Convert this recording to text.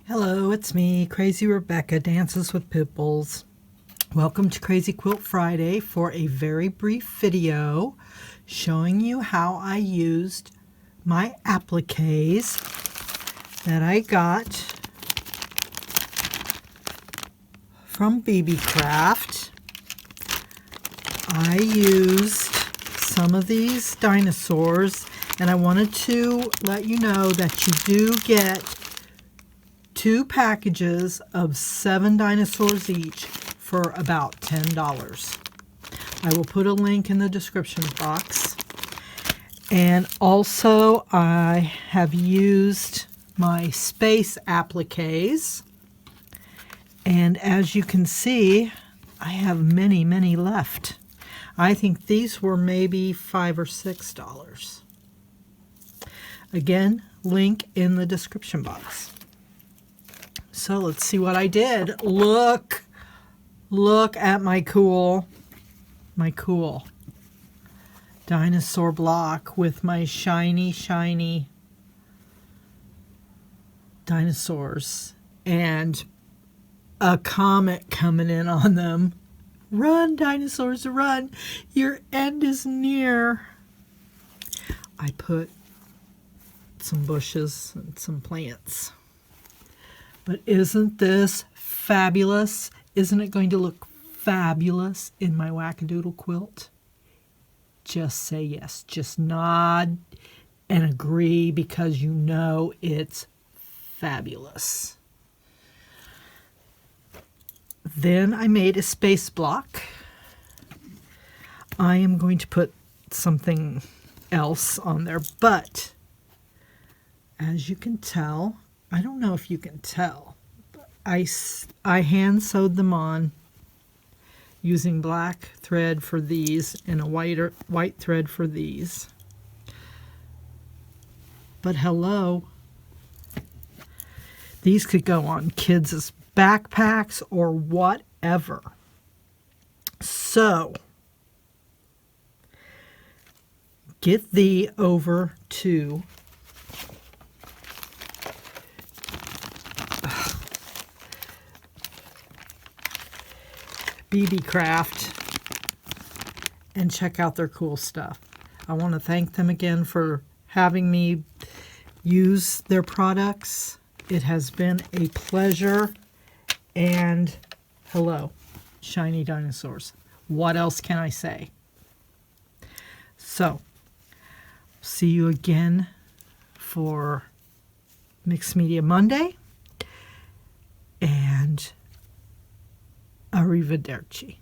Hello, it's me, Crazy Rebecca, Dances with Pitbulls. Welcome to Crazy Quilt Friday for a very brief video showing you how I used my appliques that I got from Beebeecraft. I used some of these dinosaurs, and I wanted to let you know that you do get 2 packages of 7 dinosaurs each for about $10. I will put a link in the description box. And also I have used my space appliques. And as you can see, I have many left. I think these were maybe $5 or $6. Again, link in the description box. So let's see what I did. Look at my cool dinosaur block with my shiny dinosaurs and a comet coming in on them. Run, dinosaurs, run. Your end is near. I put some bushes and some plants. But isn't this fabulous? Isn't it going to look fabulous in my wackadoodle quilt? Just say yes. Just nod and agree because you know it's fabulous. Then I made a space block. I am going to put something else on there, but as you can tell, I don't know if you can tell, but I hand sewed them on using black thread for these and a white thread for these. But hello, these could go on kids' backpacks or whatever. So get thee over to Beebeecraft and check out their cool stuff. I want to thank them again for having me use their products. It has been a pleasure. And hello, shiny dinosaurs. What else can I say? So, see you again for Mixed Media Monday. And arrivederci.